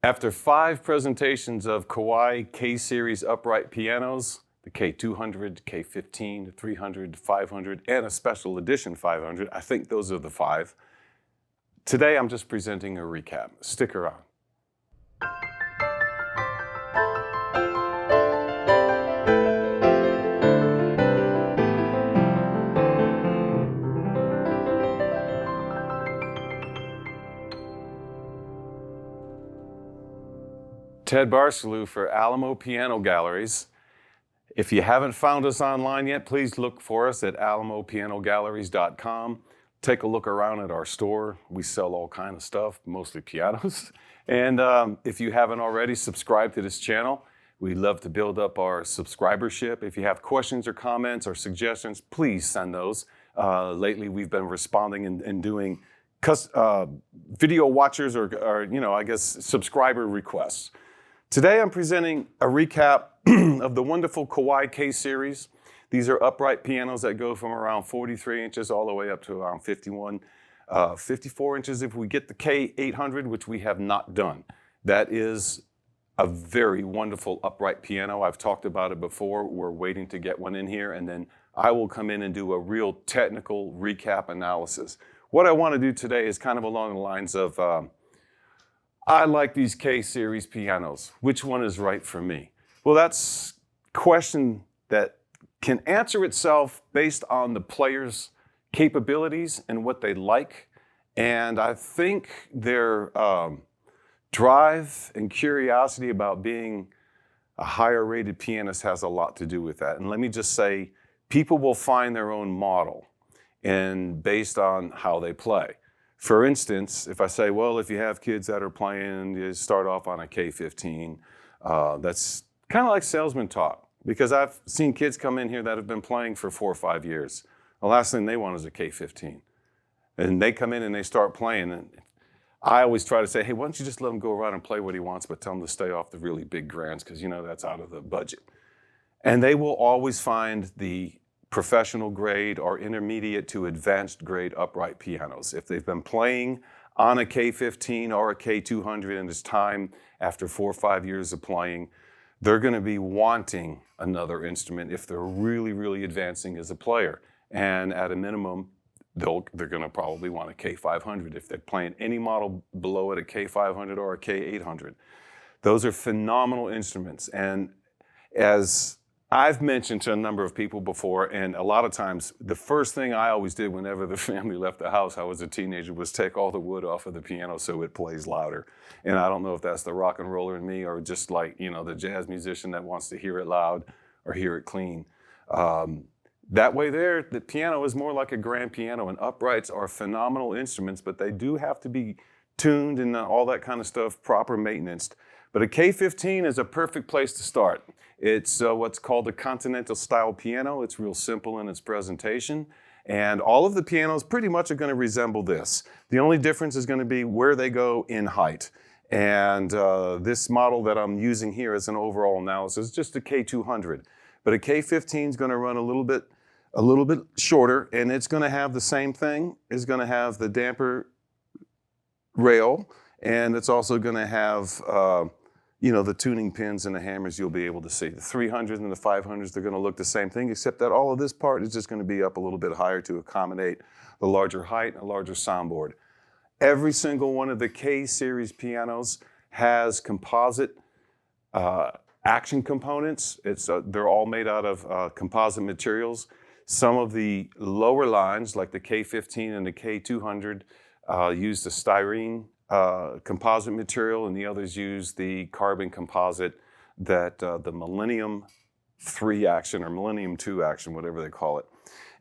After 5 presentations of Kawai K-Series upright pianos, the K200, K15, the 300, 500, and a special edition 500, I think those are the 5. Today I'm just presenting a recap. Stick around. Ted Barcelou for Alamo Piano Galleries. If you haven't found us online yet, please look for us at alamopianogalleries.com. Take a look around at our store. We sell all kinds of stuff, mostly pianos. And if you haven't already, subscribe to this channel. We love to build up our subscribership. If you have questions or comments or suggestions, please send those. Lately, we've been responding and doing video watchers or I guess subscriber requests. Today I'm presenting a recap of the wonderful Kawai K-Series. These are upright pianos that go from around 43 inches all the way up to around 54 inches if we get the K800, which we have not done. That is a very wonderful upright piano. I've talked about it before. We're waiting to get one in here, and then I will come in and do a real technical recap analysis. What I want to do today is kind of along the lines of I like these K-Series pianos. Which one is right for me? Well, that's a question that can answer itself based on the player's capabilities and what they like. And I think their drive and curiosity about being a higher rated pianist has a lot to do with that. And let me just say, people will find their own model and based on how they play. For instance, if I say, well, if you have kids that are playing, you start off on a K-15, that's kind of like salesman talk, because I've seen kids come in here that have been playing for 4 or 5 years. The last thing they want is a K-15. And they come in and they start playing. And I always try to say, hey, why don't you just let him go around and play what he wants, but tell him to stay off the really big grands, because that's out of the budget. And they will always find the professional grade or intermediate to advanced grade upright pianos. If they've been playing on a K-15 or a K200 and it's time after 4 or 5 years of playing, they're going to be wanting another instrument if they're really, really advancing as a player. And at a minimum, they're going to probably want a K500 if they're playing any model below it, a K500 or a K800. Those are phenomenal instruments. And as I've mentioned to a number of people before, and a lot of times, the first thing I always did whenever the family left the house, I was a teenager, was take all the wood off of the piano so it plays louder. And I don't know if that's the rock and roller in me or just like, the jazz musician that wants to hear it loud or hear it clean. That way there, the piano is more like a grand piano, and uprights are phenomenal instruments, but they do have to be tuned and all that kind of stuff, proper maintenance. But a K-15 is a perfect place to start. It's what's called a continental style piano. It's real simple in its presentation. And all of the pianos pretty much are going to resemble this. The only difference is going to be where they go in height. And this model that I'm using here as an overall analysis is just a K200. But a K-15 is going to run a little bit shorter, and it's going to have the same thing. It's going to have the damper rail, and it's also going to have the tuning pins and the hammers you'll be able to see. The 300s and the 500s, they're going to look the same thing, except that all of this part is just going to be up a little bit higher to accommodate the larger height and a larger soundboard. Every single one of the K-Series pianos has composite action components. They're all made out of composite materials. Some of the lower lines, like the K-15 and the K200, use the styrene composite material, and the others use the carbon composite that the Millennium 3 action or Millennium 2 action, whatever they call it.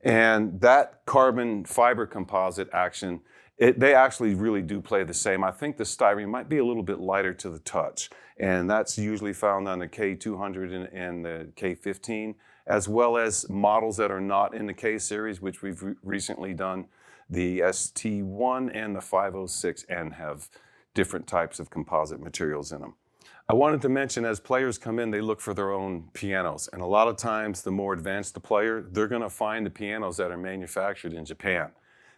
And that carbon fiber composite action, they actually really do play the same. I think the styrene might be a little bit lighter to the touch, and that's usually found on the K200 and the K15, as well as models that are not in the K-Series, which we've recently done. The ST1 and the 506N have different types of composite materials in them. I wanted to mention, as players come in, they look for their own pianos. And a lot of times, the more advanced the player, they're going to find the pianos that are manufactured in Japan.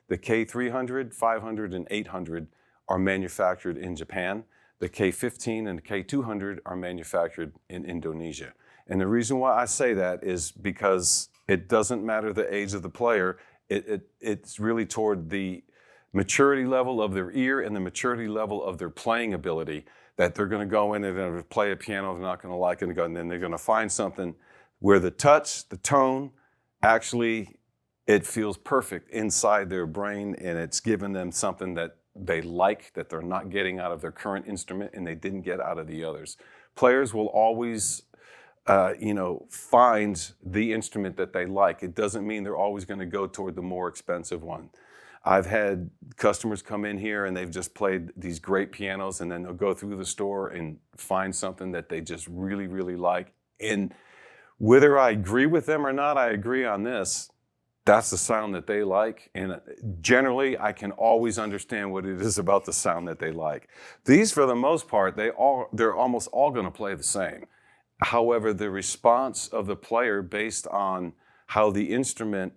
The K300, 500, and 800 are manufactured in Japan. The K-15 and the K-200 are manufactured in Indonesia. And the reason why I say that is because it doesn't matter the age of the player. It's really toward the maturity level of their ear and the maturity level of their playing ability that they're going to go in and they're going to play a piano they're not going to like, and then they're going to find something where the touch, the tone, actually it feels perfect inside their brain, and it's given them something that they like, that they're not getting out of their current instrument and they didn't get out of the others. Players will always find the instrument that they like. It doesn't mean they're always going to go toward the more expensive one. I've had customers come in here and they've just played these great pianos, and then they'll go through the store and find something that they just really, really like. And whether I agree with them or not, I agree on this. That's the sound that they like. And generally, I can always understand what it is about the sound that they like. These, for the most part, they're almost all going to play the same. However, the response of the player based on how the instrument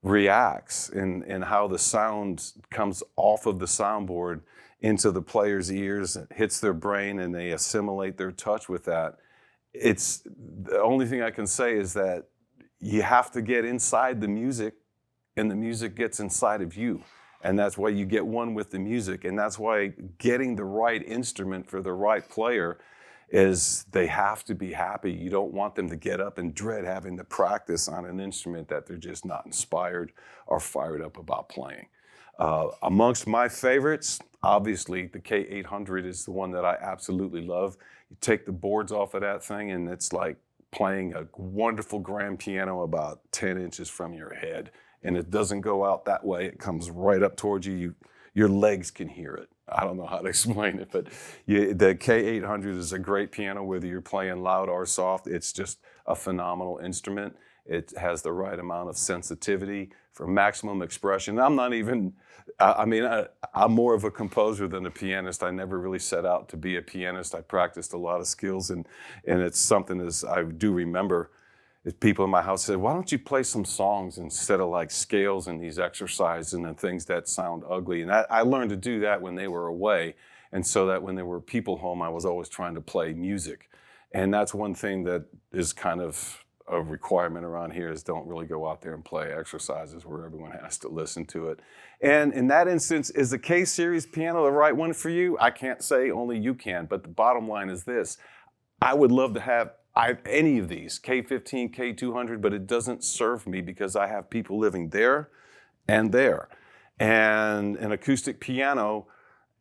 reacts and how the sound comes off of the soundboard into the player's ears, hits their brain, and they assimilate their touch with that. It's the only thing I can say is that you have to get inside the music, and the music gets inside of you. And that's why you get one with the music. And that's why getting the right instrument for the right player is they have to be happy. You don't want them to get up and dread having to practice on an instrument that they're just not inspired or fired up about playing. Amongst my favorites, obviously the K-800 is the one that I absolutely love. You take the boards off of that thing and it's like playing a wonderful grand piano about 10 inches from your head. And it doesn't go out that way. It comes right up towards you. Your legs can hear it. I don't know how to explain it, but the K-800 is a great piano, whether you're playing loud or soft. It's just a phenomenal instrument. It has the right amount of sensitivity for maximum expression. I'm more of a composer than a pianist. I never really set out to be a pianist. I practiced a lot of skills, and it's something as I do remember, people in my house said, why don't you play some songs instead of like scales and these exercises and things that sound ugly? And I learned to do that when they were away. And so that when there were people home, I was always trying to play music. And that's one thing that is kind of a requirement around here, is don't really go out there and play exercises where everyone has to listen to it. And in that instance, is the K-Series piano the right one for you? I can't say, only you can. But the bottom line is this. I would love to have any of these, K-15, K-200, but it doesn't serve me because I have people living there and there. And an acoustic piano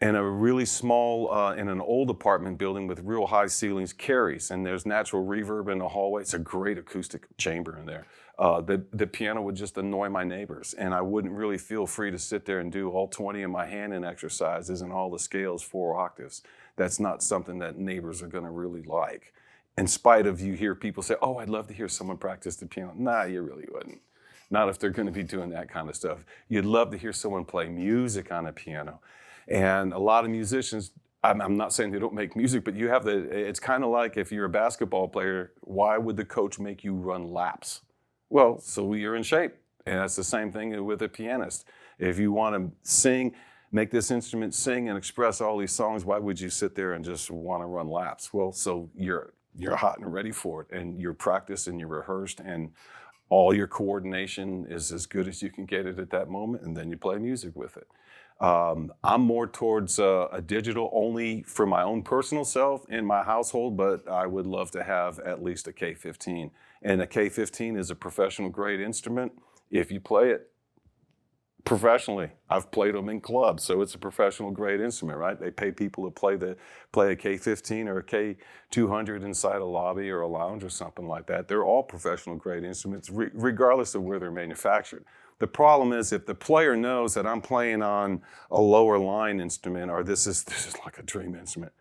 in a really small, in an old apartment building with real high ceilings carries, and there's natural reverb in the hallway. It's a great acoustic chamber in there. The piano would just annoy my neighbors, and I wouldn't really feel free to sit there and do all 20 of my hand-in exercises and all the scales 4 octaves. That's not something that neighbors are gonna really like. In spite of, you hear people say, oh, I'd love to hear someone practice the piano. Nah, you really wouldn't. Not if they're going to be doing that kind of stuff. You'd love to hear someone play music on a piano. And a lot of musicians, I'm not saying they don't make music, but it's kind of like if you're a basketball player, why would the coach make you run laps? Well, so you're in shape. And that's the same thing with a pianist. If you want to sing, make this instrument sing and express all these songs, why would you sit there and just want to run laps? Well, so you're hot and ready for it, and you're practiced and you're rehearsed, and all your coordination is as good as you can get it at that moment, and then you play music with it. I'm more towards a digital only for my own personal self in my household, but I would love to have at least a K-15. And a K-15 is a professional grade instrument if you play it professionally. I've played them in clubs, so it's a professional grade instrument, right? They pay people to play a K-15 or a K-200 inside a lobby or a lounge or something like that. They're all professional grade instruments, regardless of where they're manufactured. The problem is if the player knows that I'm playing on a lower line instrument, or this is like a dream instrument,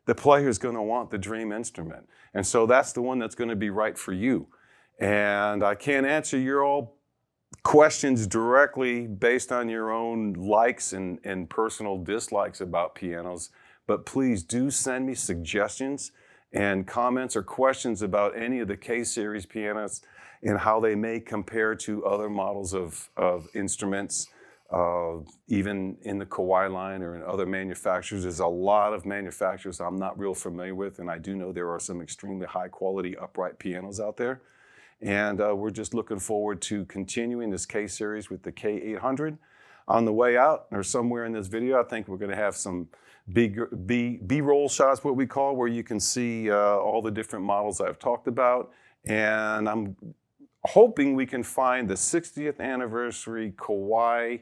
the player's going to want the dream instrument. And so that's the one that's going to be right for you. And I can't answer your all questions directly based on your own likes and personal dislikes about pianos, but please do send me suggestions and comments or questions about any of the K-Series pianos and how they may compare to other models of instruments. Even in the Kawai line or in other manufacturers. There's a lot of manufacturers I'm not real familiar with, and I do know there are some extremely high quality upright pianos out there. And we're just looking forward to continuing this K series with the K800. On the way out, or somewhere in this video, I think we're going to have some B-roll shots, what we call, where you can see all the different models I've talked about. And I'm hoping we can find the 60th anniversary Kawai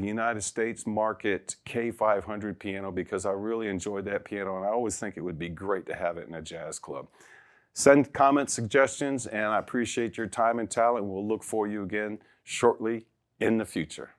United States market K-500 piano, because I really enjoyed that piano and I always think it would be great to have it in a jazz club. Send comments, suggestions, and I appreciate your time and talent. We'll look for you again shortly in the future.